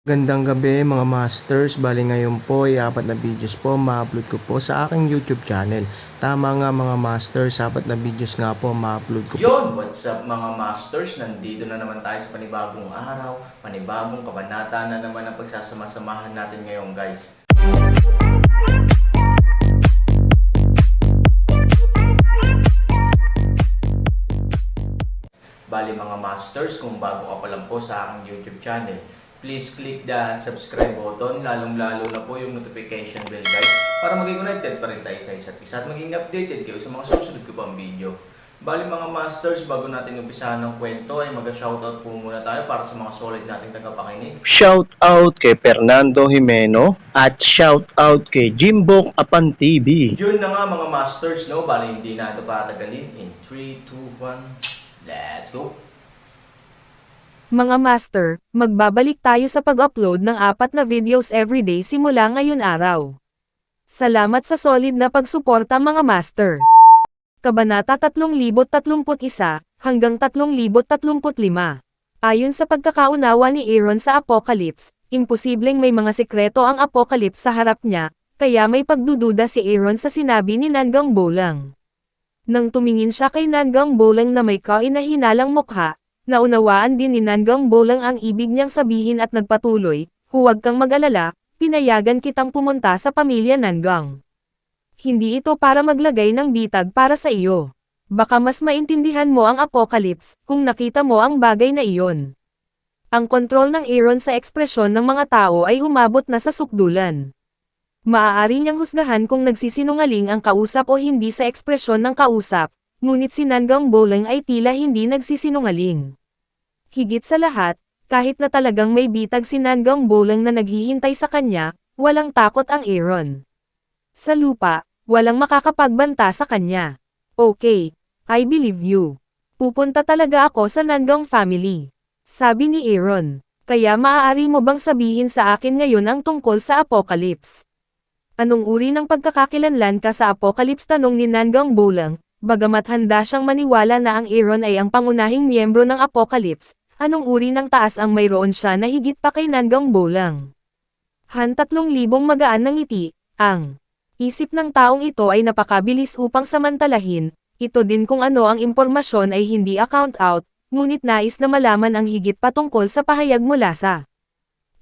Gandang gabi mga masters, bali ngayon po ay 4 na videos po ma-upload ko po sa aking YouTube channel. Tama nga mga masters, 4 na videos nga po ma-upload ko po. Yon, what's up mga masters? Nandito na naman tayo sa panibagong araw, panibagong kabanata na naman ang pagsasama-samahan natin ngayon guys. Bali mga masters, kung bago ka pa lang po sa aking YouTube channel, please click the subscribe button, lalong-lalo na po yung notification bell guys, para maging connected pa rin tayo sa isa't isa at maging updated kayo sa mga susunod ko pang video. Bali mga masters, bago natin umpisahan ng kwento ay mag-shoutout po muna tayo para sa mga solid nating tagapakinig. Shout out kay Fernando Jimeno at shout out kay Jimbok Apan TV. Yun na nga mga masters, no? Bali hindi na ito patagalin. In 3, 2, 1, let's go! Mga master, magbabalik tayo sa pag-upload ng 4 na videos everyday simula ngayon araw. Salamat sa solid na pagsuporta mga master. Kabanata 3031 hanggang 3035. Ayon sa pagkakaunawa ni Aaron sa Apocalypse, imposibleng may mga sikreto ang Apocalypse sa harap niya, kaya may pagdududa si Aaron sa sinabi ni Nanggang Bolang. Nang tumingin siya kay Nanggang Bolang na may kainahinalang mukha, naunawaan din ni Nanggang Bolang ang ibig niyang sabihin at nagpatuloy, "Huwag kang mag-alala, pinayagan kitang pumunta sa pamilya Nanggang. Hindi ito para maglagay ng bitag para sa iyo. Baka mas maintindihan mo ang Apocalypse kung nakita mo ang bagay na iyon." Ang kontrol ng Aaron sa ekspresyon ng mga tao ay umabot na sa sukdulan. Maaari niyang husgahan kung nagsisinungaling ang kausap o hindi sa ekspresyon ng kausap, ngunit si Nanggang Bolang ay tila hindi nagsisinungaling. Higit sa lahat, kahit na talagang may bitag si Nanggang Bolang na naghihintay sa kanya, walang takot ang Aaron. Sa lupa, walang makakapagbanta sa kanya. "Okay, I believe you. Pupunta talaga ako sa Nanggang family," sabi ni Aaron. "Kaya maaari mo bang sabihin sa akin ngayon ang tungkol sa Apocalypse? Anong uri ng pagkakakilanlan ka sa Apocalypse?" tanong ni Nanggang Bolang, bagamat handa siyang maniwala na ang Aaron ay ang pangunahing miyembro ng Apocalypse. Anong uri ng taas ang mayroon siya na higit pa kay Nanggang Bolang? 3,000 magaan na ngiti, ang isip ng taong ito ay napakabilis upang samantalahin, ito din kung ano ang impormasyon ay hindi account out, ngunit nais na malaman ang higit patungkol sa pahayag mula sa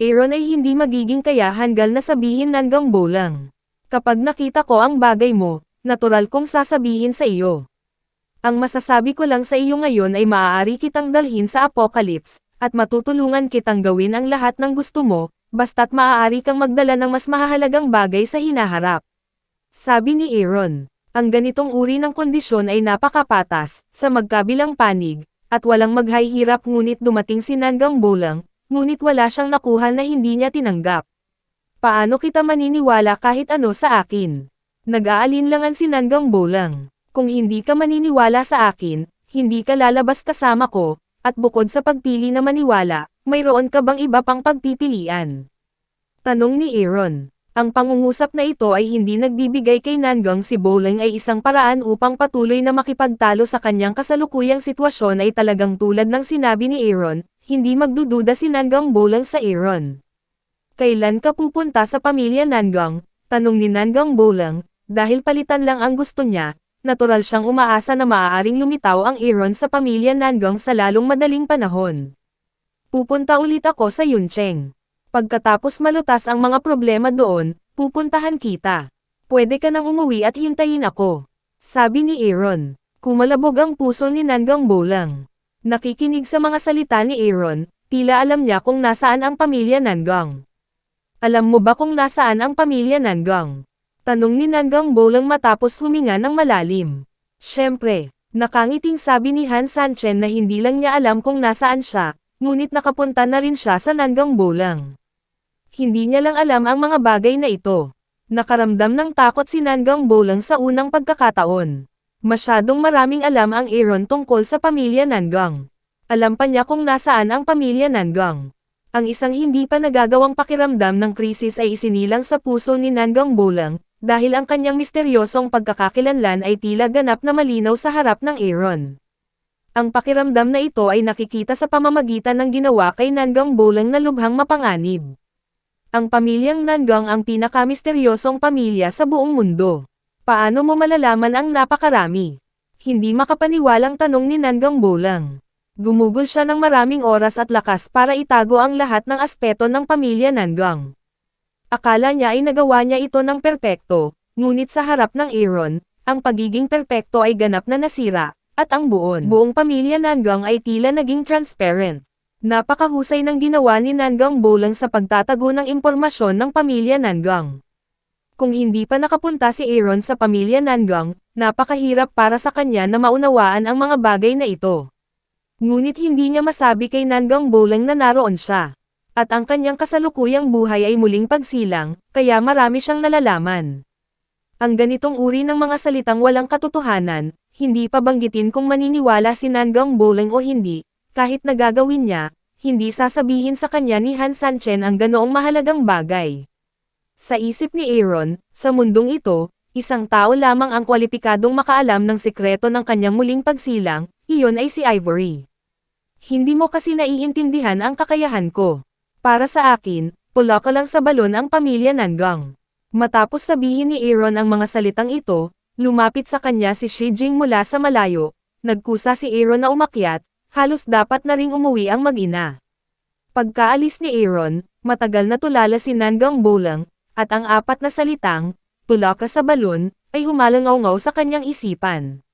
Aaron ay hindi magiging kaya hanggal na sabihin Nanggang Bolang. "Kapag nakita ko ang bagay mo, natural kong sasabihin sa iyo. Ang masasabi ko lang sa iyo ngayon ay maaari kitang dalhin sa Apocalypse, at matutulungan kitang gawin ang lahat ng gusto mo, basta't maaari kang magdala ng mas mahahalagang bagay sa hinaharap," sabi ni Aaron. Ang ganitong uri ng kondisyon ay napakapatas, sa magkabilang panig, at walang maghihirap ngunit dumating si Nanggang Bolang, ngunit wala siyang nakuha na hindi niya tinanggap. "Paano kita maniniwala kahit ano sa akin?" Nag-aalinlangan si Nanggang Bolang. "Kung hindi ka maniniwala sa akin, hindi ka lalabas kasama ko, at bukod sa pagpili na maniwala, mayroon ka bang iba pang pagpipilian?" Tanong ni Aaron. Ang pangungusap na ito ay hindi nagbibigay kay Nanggang si Bolang ay isang paraan upang patuloy na makipagtalo sa kanyang kasalukuyang sitwasyon ay talagang tulad ng sinabi ni Aaron, hindi magdududa si Nanggang Bolang sa Aaron. "Kailan ka pupunta sa pamilya Nanggang?" tanong ni Nanggang Bolang, dahil palitan lang ang gusto niya, natural siyang umaasa na maaaring lumitaw ang Aaron sa pamilya Nanggang sa lalong madaling panahon. "Pupunta ulit ako sa Yuncheng. Pagkatapos malutas ang mga problema doon, pupuntahan kita. Pwede ka nang umuwi at hintayin ako," sabi ni Aaron. Kumalabog ang puso ni Nanggang Bolang. Nakikinig sa mga salita ni Aaron, tila alam niya kung nasaan ang pamilya Nanggang. "Alam mo ba kung nasaan ang pamilya Nanggang?" tanong ni Nanggang Bolang matapos huminga ng malalim. "Siyempre," nakangiting sabi ni Han Sanchen na hindi lang niya alam kung nasaan siya, ngunit nakapunta na rin siya sa Nanggang Bolang. Hindi niya lang alam ang mga bagay na ito. Nakaramdam ng takot si Nanggang Bolang sa unang pagkakataon. Masyadong maraming alam ang Aaron tungkol sa pamilya Nanggang. Alam pa niya kung nasaan ang pamilya Nanggang. Ang isang hindi pa nagagawang pakiramdam ng krisis ay isinilang sa puso ni Nanggang Bolang, dahil ang kanyang misteryosong pagkakakilanlan ay tila ganap na malinaw sa harap ng Aaron. Ang pakiramdam na ito ay nakikita sa pamamagitan ng ginawa kay Nangang Bolang na lubhang mapanganib. Ang pamilyang Nangang ang pinakamisteryosong pamilya sa buong mundo. Paano mo malalaman ang napakarami? Hindi makapaniwalang tanong ni Nangang Bolang. Gumugol siya ng maraming oras at lakas para itago ang lahat ng aspeto ng pamilya Nangang. Akala niya ay nagawa niya ito ng perpekto, ngunit sa harap ng Aaron, ang pagiging perpekto ay ganap na nasira, at ang buong pamilya Nangang ay tila naging transparent. Napakahusay ng ginawa ni Nangang Bolang sa pagtatago ng impormasyon ng pamilya Nangang. Kung hindi pa nakapunta si Aaron sa pamilya Nangang, napakahirap para sa kanya na maunawaan ang mga bagay na ito. Ngunit hindi niya masabi kay Nangang Bolang na naroon siya. At ang kanyang kasalukuyang buhay ay muling pagsilang, kaya marami siyang nalalaman. Ang ganitong uri ng mga salitang walang katotohanan, hindi pa banggitin kung maniniwala si Nangang Bolang o hindi, kahit nagagawin niya, hindi sasabihin sa kanya ni Han Sanchen ang ganoong mahalagang bagay. Sa isip ni Aaron, sa mundong ito, isang tao lamang ang kwalipikadong makaalam ng sikreto ng kanyang muling pagsilang, iyon ay si Ivory. Hindi mo kasi naiintindihan ang kakayahan ko. Para sa akin, pula ka lang sa balon ang pamilya Nangang. Matapos sabihin ni Aaron ang mga salitang ito, lumapit sa kanya si Shi Jing mula sa malayo, nagkusa si Aaron na umakyat, halos dapat na ring umuwi ang mag-ina. Pagkaalis ni Aaron, matagal na tulala si Nangang Bolang, at ang apat na salitang, pula ka sa balon, ay humalangaw-ngaw sa kanyang isipan.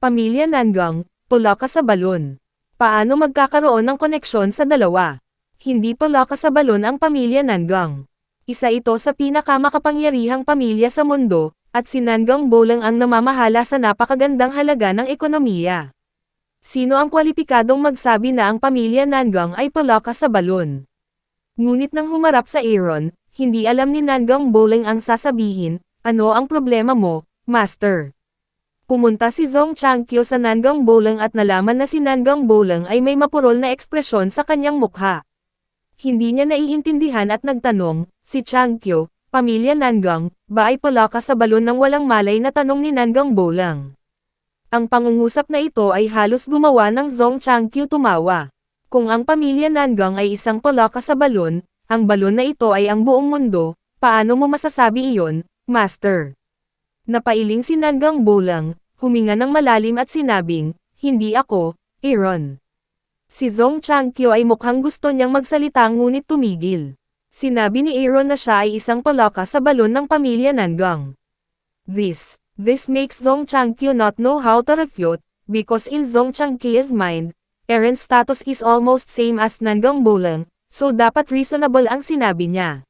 Pamilya Nangang, pula ka sa balon. Paano magkakaroon ng koneksyon sa dalawa? Hindi pula ka sa balon ang pamilya Nangang. Isa ito sa pinakamakapangyarihang pamilya sa mundo, at si Nangang Bolang ang namamahala sa napakagandang halaga ng ekonomiya. Sino ang kwalipikadong magsabi na ang pamilya Nangang ay pula ka sa balon? Ngunit nang humarap sa Aaron, hindi alam ni Nangang Bolang ang sasabihin, ano ang problema mo, Master? Pumunta si Zhong Changkyo sa Nangang Bolang at nalaman na si Nangang Bolang ay may mapurol na ekspresyon sa kanyang mukha. Hindi niya naiintindihan at nagtanong, si Changkyo, pamilya Nangang, ba ay pula ka sa balon ng walang malay na tanong ni Nangang Bolang? Ang pangungusap na ito ay halos gumawa ng Zhong Changkyo tumawa. Kung ang pamilya Nangang ay isang pula ka sa balon, ang balon na ito ay ang buong mundo, paano mo masasabi iyon, Master? Napailing si Nangang Bolang, huminga ng malalim at sinabing, hindi ako, Aaron. Si Zhong Changkyo ay mukhang gusto niyang magsalita ngunit tumigil. Sinabi ni Aaron na siya ay isang pula ka sa balon ng pamilya Nangang. This makes Zhong Changkyo not know how to refute, because in Zhong Changkyo's mind, Aaron's status is almost same as Nangang Bolang, so dapat reasonable ang sinabi niya.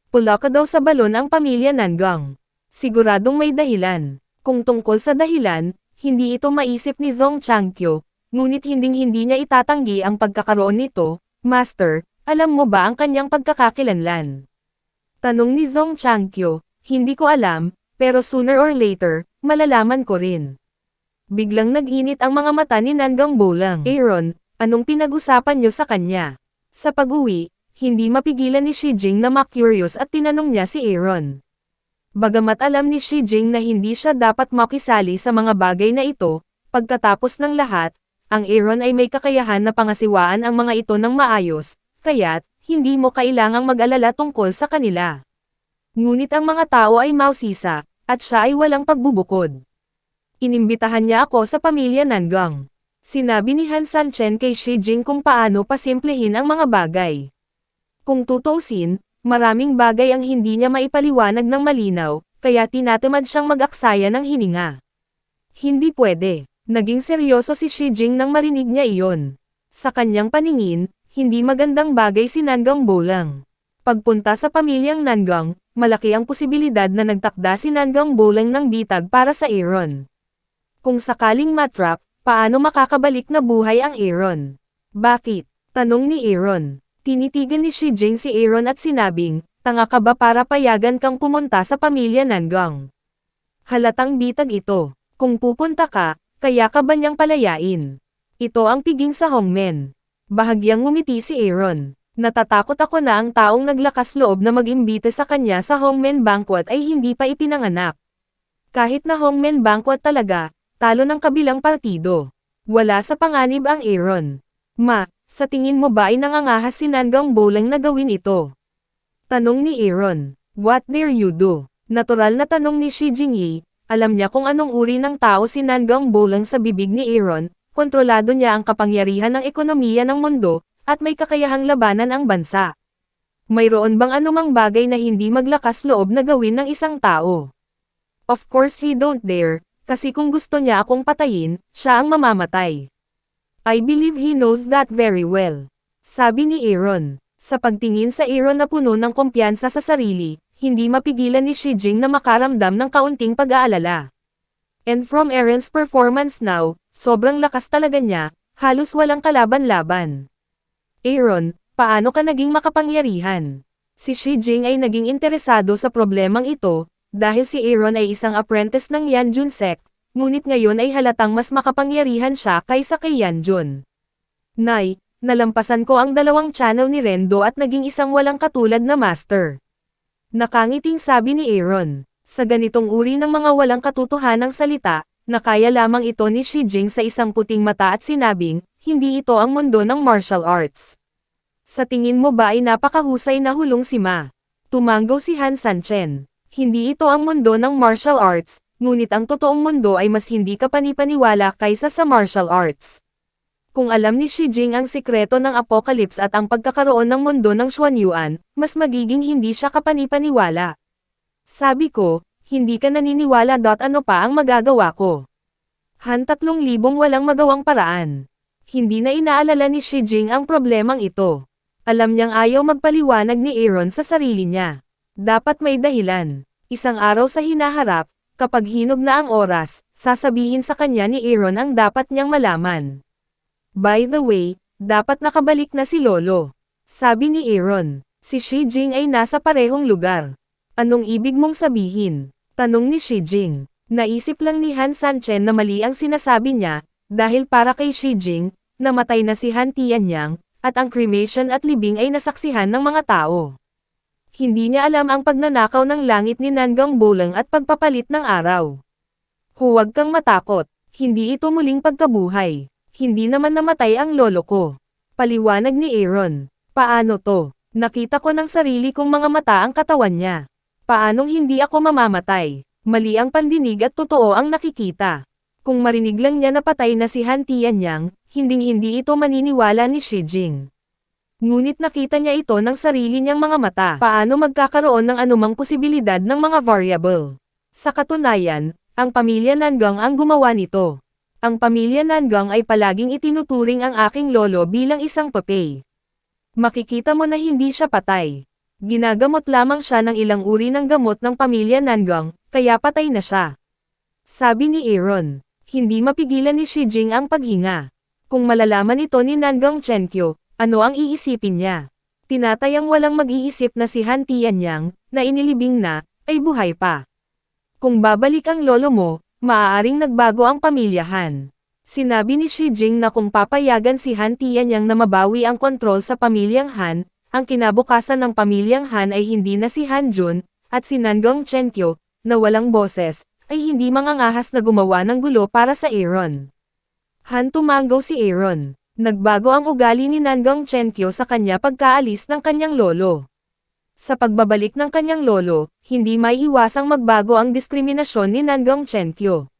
Pula ka daw sa balon ang pamilya Nangang. Siguradong may dahilan. Kung tungkol sa dahilan, hindi ito maisip ni Zhong Changkyo, ngunit hinding-hindi niya itatanggi ang pagkakaroon nito. Master, alam mo ba ang kanyang pagkakakilanlan? Tanong ni Zhong Changkyo, hindi ko alam, pero sooner or later, malalaman ko rin. Biglang nag-init ang mga mata ni Nangang Bolang. Aaron, anong pinag-usapan niyo sa kanya? Sa pag-uwi, hindi mapigilan ni Shi Jing na ma-curious at tinanong niya si Aaron. Bagamat alam ni Shi Jing na hindi siya dapat makisali sa mga bagay na ito, pagkatapos ng lahat, ang Aaron ay may kakayahan na pangasiwaan ang mga ito ng maayos, kaya't, hindi mo kailangang mag-alala tungkol sa kanila. Ngunit ang mga tao ay mausisa, at siya ay walang pagbubukod. Inimbitahan niya ako sa pamilya Nangang. Sinabi ni Han Sanchen kay Shi Jing kung paano pasimplehin ang mga bagay. Kung tutuusin, maraming bagay ang hindi niya maipaliwanag ng malinaw, kaya tinatamad siyang mag-aksaya ng hininga. Hindi pwede. Naging seryoso si Shi Jing nang marinig niya iyon. Sa kanyang paningin, hindi magandang bagay si Nangang Bolang. Pagpunta sa pamilyang Nangang, malaki ang posibilidad na nagtakda si Nangang Bolang ng bitag para sa Aaron. Kung sakaling matrap, paano makakabalik na buhay ang Aaron? Bakit? Tanong ni Aaron. Tinitigan ni Shi Jing si Aaron at sinabing, tanga ka ba para payagan kang pumunta sa pamilya Nangang? Halatang bitag ito. Kung pupunta ka, kaya ka ba niyang palayain? Ito ang piging sa Hongmen. Bahagyang ngumiti si Aaron. Natatakot ako na ang taong naglakas loob na mag-imbita sa kanya sa Hongmen Banquet ay hindi pa ipinanganak. Kahit na Hongmen Banquet talaga, talo ng kabilang partido. Wala sa panganib ang Aaron. Ma, sa tingin mo ba ay nangangahas si Nangang Bolang na gawin ito? Tanong ni Aaron. What dare you do? Natural na tanong ni Shi Jingyi. Alam niya kung anong uri ng tao si Nangang Bolang sa bibig ni Aaron, kontrolado niya ang kapangyarihan ng ekonomiya ng mundo, at may kakayahang labanan ang bansa. Mayroon bang anumang bagay na hindi maglakas loob na gawin ng isang tao? Of course he don't dare, kasi kung gusto niya akong patayin, siya ang mamamatay. I believe he knows that very well. Sabi ni Aaron. Sa pagtingin sa Aaron na puno ng kumpiyansa sa sarili, hindi mapigilan ni Shi Jing na makaramdam ng kaunting pag-aalala. And from Aaron's performance now, sobrang lakas talaga niya, halos walang kalaban-laban. Aaron, paano ka naging makapangyarihan? Si Shi Jing ay naging interesado sa problemang ito, dahil si Aaron ay isang apprentice ng Yanjun sect, ngunit ngayon ay halatang mas makapangyarihan siya kaysa kay Yanjun. Nay, nalampasan ko ang 2 channel ni Rendo at naging isang walang katulad na master. Nakangiting sabi ni Aaron. Sa ganitong uri ng mga walang katotohanang salita, nakaya lamang ito ni Shi Jing sa isang puting mata at sinabing, hindi ito ang mundo ng martial arts. Sa tingin mo ba ay napakahusay na hulong si Ma? Tumanggaw si Han Sanchen. Hindi ito ang mundo ng martial arts, ngunit ang totoong mundo ay mas hindi kapanipaniwala kaysa sa martial arts. Kung alam ni Shi Jing ang sikreto ng apocalypse at ang pagkakaroon ng mundo ng Xuanyuan, mas magiging hindi siya kapanipaniwala. Sabi ko, hindi ka naniniwala. Ano pa ang magagawa ko? Han 3,000 walang magawang paraan. Hindi na inaalala ni Shi Jing ang problemang ito. Alam niyang ayaw magpaliwanag ni Aaron sa sarili niya. Dapat may dahilan. Isang araw sa hinaharap, kapag hinog na ang oras, sasabihin sa kanya ni Aaron ang dapat niyang malaman. By the way, dapat nakabalik na si Lolo. Sabi ni Aaron. Si Shi Jing ay nasa parehong lugar. Anong ibig mong sabihin? Tanong ni Shi Jing. Naisip lang ni Han Sanchen na mali ang sinasabi niya, dahil para kay Shi Jing, namatay na si Han Tianyang, at ang cremation at libing ay nasaksihan ng mga tao. Hindi niya alam ang pagnanakaw ng langit ni Nangang Bolang at pagpapalit ng araw. Huwag kang matakot, hindi ito muling pagkabuhay. Hindi naman namatay ang lolo ko. Paliwanag ni Aaron. Paano to? Nakita ko ng sarili kong mga mata ang katawan niya. Paanong hindi ako mamamatay? Mali ang pandinig at totoo ang nakikita. Kung marinig lang niya na patay na si Han Tianyang, hinding-hindi ito maniniwala ni Shi Jing. Ngunit nakita niya ito ng sarili niyang mga mata. Paano magkakaroon ng anumang posibilidad ng mga variable? Sa katunayan, ang pamilya Nangang ang gumawa nito. Ang pamilya Nangang ay palaging itinuturing ang aking lolo bilang isang papay. Makikita mo na hindi siya patay. Ginagamot lamang siya ng ilang uri ng gamot ng pamilya Nangang, kaya patay na siya. Sabi ni Aaron. Hindi mapigilan ni Shi Jing ang paghinga. Kung malalaman ito ni Nangang Chenkyo, ano ang iisipin niya? Tinatayang walang mag-iisip na si Han Tianyang, na inilibing na, ay buhay pa. Kung babalik ang lolo mo, maaaring nagbago ang pamilyahan. Sinabi ni Shi Jing na kung papayagan si Han Tianyang na mabawi ang kontrol sa pamilyang Han, ang kinabukasan ng pamilyang Han ay hindi na si Han Jun, at si Nangang Chenkyo, na walang boses, ay hindi mangangahas na gumawa ng gulo para sa Aaron. Han tumanggaw si Aaron. Nagbago ang ugali ni Nangang Chenkyo sa kanya pagkaalis ng kanyang lolo. Sa pagbabalik ng kanyang lolo, hindi maiiwasang magbago ang diskriminasyon ni Nangang Chenkyo.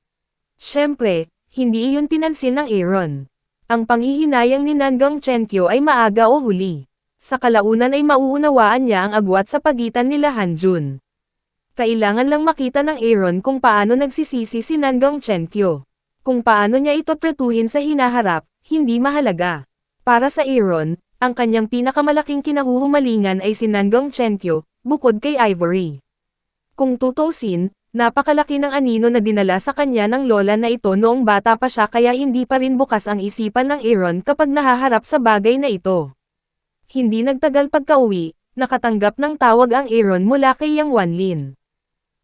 Siyempre, hindi iyon pinansin ng Aaron. Ang panghihinayang ni Nangang Chenkyo ay maaga o huli. Sa kalaunan ay mauunawaan niya ang agwat sa pagitan nila Han Jun. Kailangan lang makita ng Aaron kung paano nagsisisi si Nangang Chenkyo. Kung paano niya ito tretuhin sa hinaharap, hindi mahalaga. Para sa Aaron, ang kanyang pinakamalaking kinahuhumalingan ay si Nangang Chenkyo, bukod kay Ivory. Kung tutusin, napakalaki ng anino na dinala sa kanya ng lola na ito noong bata pa siya kaya hindi pa rin bukas ang isipan ng Aaron kapag nahaharap sa bagay na ito. Hindi nagtagal pagka-uwi, nakatanggap ng tawag ang Aaron mula kay Yang Wanlin.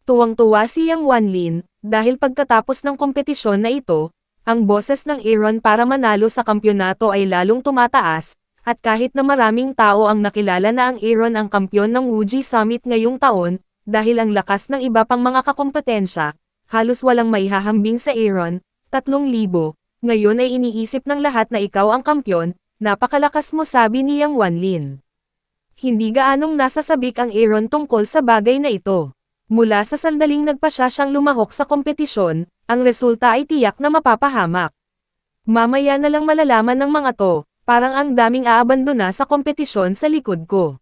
Tuwang-tuwa si Yang Wanlin, dahil pagkatapos ng kompetisyon na ito, ang boses ng Aaron para manalo sa kampyonato ay lalong tumataas, at kahit na maraming tao ang nakilala na ang Aaron ang kampyon ng Wuji Summit ngayong taon, dahil ang lakas ng iba pang mga kakompetensya, halos walang maihahambing sa Aaron. 3,000, Ngayon ay iniisip ng lahat na ikaw ang kampyon, napakalakas mo sabi ni Yang Wanlin. Hindi gaanong nasasabik ang Aaron tungkol sa bagay na ito. Mula sa sandaling nagpasya siyang lumahok sa kompetisyon, ang resulta ay tiyak na mapapahamak. Mamaya na lang malalaman ng mga to, parang ang daming aabandona sa kompetisyon sa likod ko.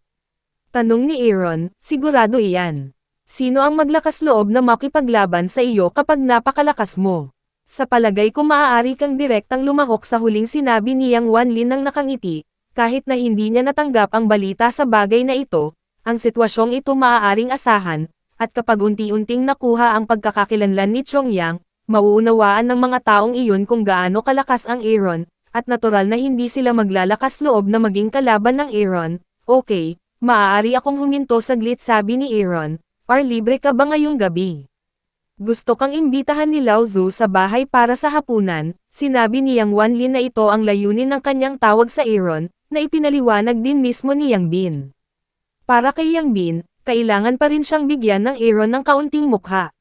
Tanong ni Aaron, sigurado iyan. Sino ang maglakas loob na makipaglaban sa iyo kapag napakalakas mo? Sa palagay ko maaari kang direktang lumahok sa huling sinabi ni Yang Wanlin nang nakangiti, kahit na hindi niya natanggap ang balita sa bagay na ito, ang sitwasyong ito maaaring asahan, at kapag unti-unting nakuha ang pagkakakilanlan ni Chongyang, mauunawaan ng mga taong iyon kung gaano kalakas ang Aaron, at natural na hindi sila maglalakas loob na maging kalaban ng Aaron. Okay, maaari akong huminto saglit sabi ni Aaron, or libre ka ba ngayong gabi? Gusto kang imbitahan ni Lao Zu sa bahay para sa hapunan, sinabi ni Yang Wanlin na ito ang layunin ng kanyang tawag sa Aaron, na ipinaliwanag din mismo ni Yang Bin. Para kay Yang Bin, kailangan pa rin siyang bigyan ng Aaron ng kaunting mukha.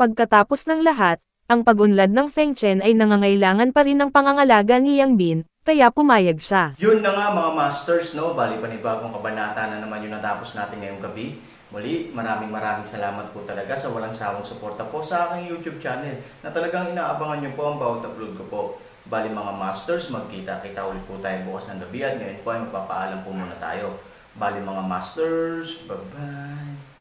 Pagkatapos ng lahat, ang pag-unlad ng Feng Chen ay nangangailangan pa rin ng pangangalaga ni Yang Bin, kaya pumayag siya. Yun na nga mga masters, no? Bali panibagong kabanata na naman yung natapos natin ngayong gabi. Muli, maraming salamat po talaga sa walang sawang suporta po sa aking YouTube channel na talagang inaabangan nyo po ang bawat upload ko po. Bali mga masters, magkita-kita ulit po tayo bukas ng gabi at ngayon po ay magpapaalam po muna tayo. Bali mga masters, bye-bye!